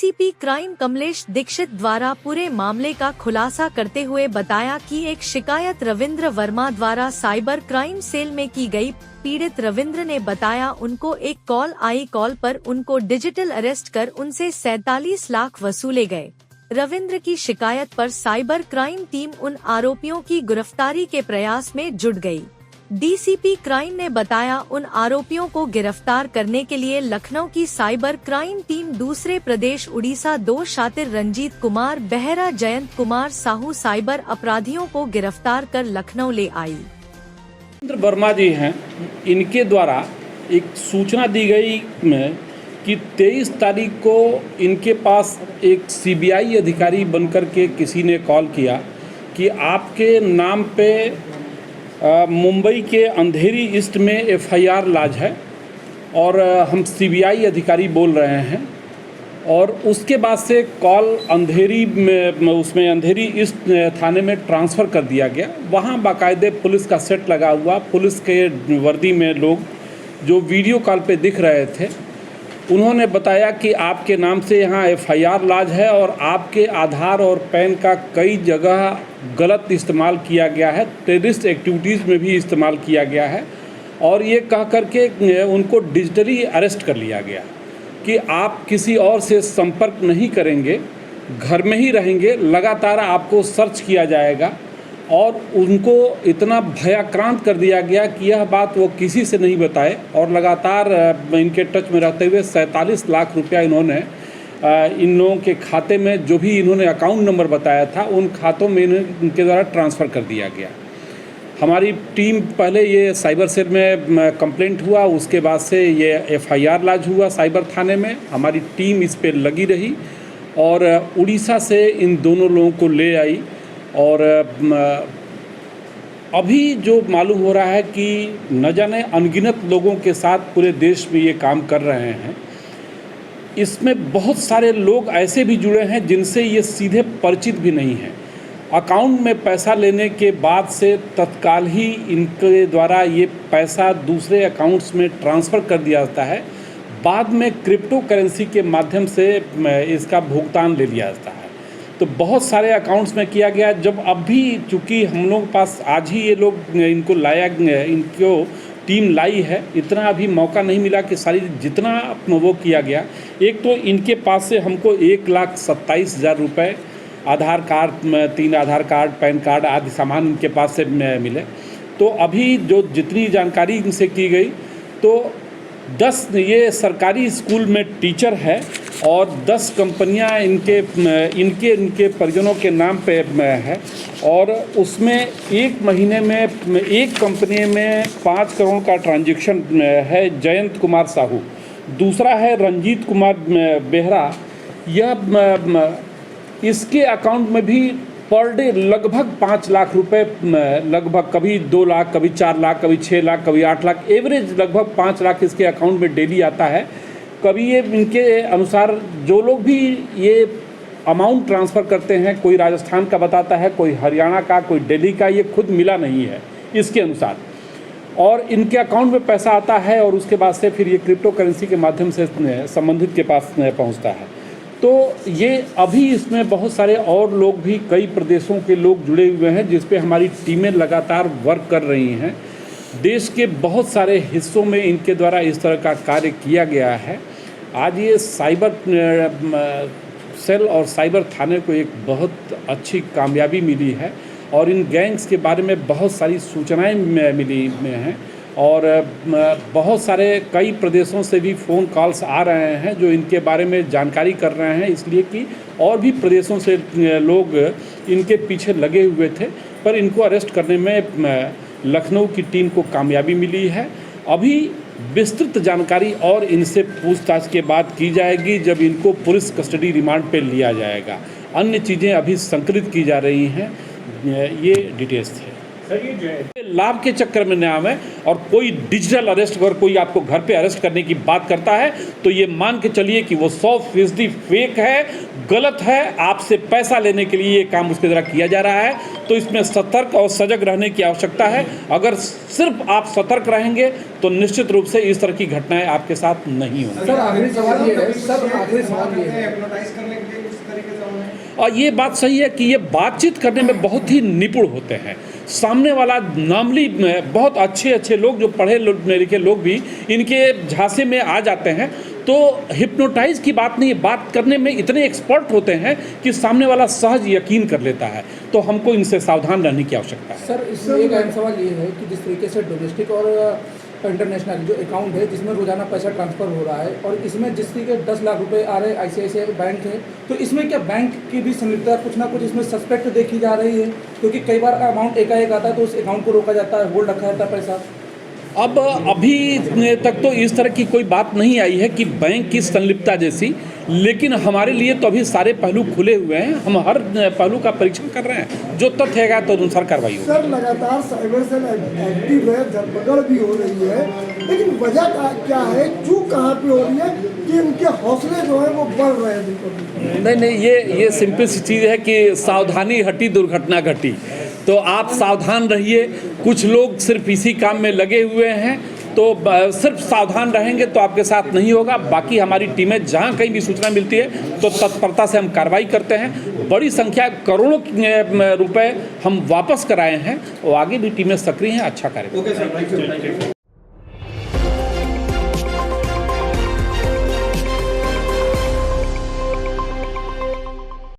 DCP crime Kamlesh Dixit द्वारा पूरे मामले का खुलासा करते हुए बताया कि एक शिकायत रविंद्र वर्मा द्वारा साइबर क्राइम सेल में की गई। पीड़ित रविंद्र ने बताया उनको एक कॉल आई, कॉल पर उनको डिजिटल अरेस्ट कर उनसे 47 लाख वसूले गए। रविंद्र की शिकायत पर साइबर क्राइम टीम उन आरोपियों की गिरफ्तारी के प्रयास में जुट गई। डीसीपी क्राइम ने बताया उन आरोपियों को गिरफ्तार करने के लिए लखनऊ की साइबर क्राइम टीम दूसरे प्रदेश उड़ीसा 2 शातिर रंजीत कुमार बेहरा, जयंत कुमार साहू साइबर अपराधियों को गिरफ्तार कर लखनऊ ले आई। रविंद्र वर्मा जी हैं, इनके द्वारा एक सूचना दी गई कि 23 तारीख को इनके पास एक सीबीआई अधिकारी बनकर के किसी ने कॉल किया कि आपके नाम पे मुंबई के अंधेरी ईस्ट में एफआईआर लाज है और हम सीबीआई अधिकारी बोल रहे हैं। और उसके बाद से कॉल अंधेरी में उसमें अंधेरी ईस्ट थाने में ट्रांसफ़र कर दिया गया। वहाँ बाकायदे पुलिस का सेट लगा हुआ, पुलिस के वर्दी में लोग जो वीडियो कॉल पे दिख रहे थे, उन्होंने बताया कि आपके नाम से यहाँ एफआईआर लाज है और आपके आधार और पैन का कई जगह गलत इस्तेमाल किया गया है, टेररिस्ट एक्टिविटीज़ में भी इस्तेमाल किया गया है। और ये कह कर के उनको डिजिटली अरेस्ट कर लिया गया कि आप किसी और से संपर्क नहीं करेंगे, घर में ही रहेंगे, लगातार आपको सर्च किया जाएगा। और उनको इतना भयाक्रांत कर दिया गया कि यह बात वो किसी से नहीं बताए और लगातार इनके टच में रहते हुए 47 लाख रुपया इन्होंने इन लोगों के खाते में, जो भी इन्होंने अकाउंट नंबर बताया था, उन खातों में इनके द्वारा ट्रांसफ़र कर दिया गया। हमारी टीम पहले ये साइबर सेल में कंप्लेंट हुआ, उसके बाद से ये एफआईआर लाज हुआ साइबर थाने में। हमारी टीम इस पे लगी रही और उड़ीसा से इन दोनों लोगों को ले आई। और अभी जो मालूम हो रहा है कि न जाने अनगिनत लोगों के साथ पूरे देश में ये काम कर रहे हैं। इसमें बहुत सारे लोग ऐसे भी जुड़े हैं जिनसे ये सीधे परिचित भी नहीं हैं। अकाउंट में पैसा लेने के बाद से तत्काल ही इनके द्वारा ये पैसा दूसरे अकाउंट्स में ट्रांसफ़र कर दिया जाता है। बाद में क्रिप्टो करेंसी के माध्यम से इसका भुगतान ले लिया जाता है। तो बहुत सारे अकाउंट्स में किया गया। जब अभी चूँकि हम लोग के पास आज ही ये लोग इनको लाया, इनको टीम लाई है, इतना अभी मौका नहीं मिला कि सारी जितना वो किया गया। एक तो इनके पास से हमको 1,27,000 रुपये, आधार कार्ड, 3 आधार कार्ड, पैन कार्ड आदि सामान इनके पास से मिले। तो अभी जो जितनी जानकारी इनसे की गई, तो 10 ये सरकारी स्कूल में टीचर है और 10 कंपनियां इनके परिजनों के नाम पे है। और उसमें एक महीने में एक कंपनी में 5 करोड़ का ट्रांजैक्शन है, जयंत कुमार साहू। दूसरा है रंजीत कुमार बेहरा। यह इसके अकाउंट में भी पर डे लगभग 5 लाख रुपए, लगभग कभी 2 लाख, कभी 4 लाख, कभी 6 लाख, कभी 8 लाख, एवरेज लगभग 5 लाख इसके अकाउंट में डेली आता है। कभी ये इनके अनुसार जो लोग भी ये अमाउंट ट्रांसफ़र करते हैं, कोई राजस्थान का बताता है, कोई हरियाणा का, कोई दिल्ली का, ये खुद मिला नहीं है इसके अनुसार। और इनके अकाउंट में पैसा आता है और उसके बाद से फिर ये क्रिप्टो करेंसी के माध्यम से संबंधित के पास पहुँचता है। तो ये अभी इसमें बहुत सारे और लोग भी, कई प्रदेशों के लोग जुड़े हुए हैं, जिस पे हमारी टीमें लगातार वर्क कर रही हैं। देश के बहुत सारे हिस्सों में इनके द्वारा इस तरह का कार्य किया गया है। आज ये साइबर सेल और साइबर थाने को एक बहुत अच्छी कामयाबी मिली है और इन गैंग्स के बारे में बहुत सारी सूचनाएं मिली हैं। और बहुत सारे कई प्रदेशों से भी फ़ोन कॉल्स आ रहे हैं जो इनके बारे में जानकारी कर रहे हैं, इसलिए कि और भी प्रदेशों से लोग इनके पीछे लगे हुए थे। पर इनको अरेस्ट करने में लखनऊ की टीम को कामयाबी मिली है। अभी विस्तृत जानकारी और इनसे पूछताछ के बाद की जाएगी, जब इनको पुलिस कस्टडी रिमांड पर लिया जाएगा। अन्य चीज़ें अभी संकलित की जा रही हैं। ये डिटेल्स थे। लाभ के चक्कर में न आवे और कोई डिजिटल अरेस्ट अगर कोई आपको घर पे अरेस्ट करने की बात करता है तो ये मान के चलिए कि वो 100% फेक है, गलत है, आपसे पैसा लेने के लिए ये काम उसके द्वारा किया जा रहा है। तो इसमें सतर्क और सजग रहने की आवश्यकता है। अगर सिर्फ आप सतर्क रहेंगे तो निश्चित रूप से इस तरह की घटनाएं आपके साथ नहीं होंगी। सर आखिरी सवाल ये है, और ये बात सही है कि ये बातचीत करने में बहुत ही निपुण होते हैं। सामने वाला नामली बहुत अच्छे लोग जो पढ़े लिखे लोग भी इनके झांसे में आ जाते हैं। तो हिप्नोटाइज की बात नहीं, बात करने में इतने एक्सपर्ट होते हैं कि सामने वाला सहज यकीन कर लेता है। तो हमको इनसे सावधान रहने की आवश्यकता है। सर इसमें एक अहम सवाल ये है कि जिस तरीके से डोमेस्टिक और इंटरनेशनल जो अकाउंट है जिसमें रोजाना पैसा ट्रांसफर हो रहा है और इसमें जिस तरीके 10 लाख रुपए आ रहे ICICI बैंक है, तो इसमें क्या बैंक की भी संलिप्तता कुछ ना कुछ इसमें सस्पेक्ट देखी जा रही है? क्योंकि कई बार अमाउंट एकाएक आता है तो उस अकाउंट को रोका जाता है, होल्ड रखा जाता है पैसा। अब अभी तक तो इस तरह की कोई बात नहीं आई है कि बैंक की संलिप्तता जैसी, लेकिन हमारे लिए तो अभी सारे पहलू खुले हुए हैं। हम हर पहलू का परीक्षण कर रहे हैं, जो तथ्य है तो अनुसार कार्रवाई होगी। सर लगातार साइबर सेल एक्टिव है, धरपकड़ भी हो रही है, लेकिन वजह क्या है, चूक कहाँ पे हो रही है कि उनके हौसले जो है वो बढ़ रहे हैं? बिल्कुल नहीं, ये सिंपल सी चीज़ है कि सावधानी हटी दुर्घटना घटी। तो आप सावधान रहिए। कुछ लोग सिर्फ इसी काम में लगे हुए हैं, तो सिर्फ सावधान रहेंगे तो आपके साथ नहीं होगा। बाकी हमारी टीमें जहाँ कहीं भी सूचना मिलती है तो तत्परता से हम कार्रवाई करते हैं। बड़ी संख्या करोड़ों रुपए हम वापस कराए हैं और आगे भी टीमें सक्रिय हैं, अच्छा कार्य।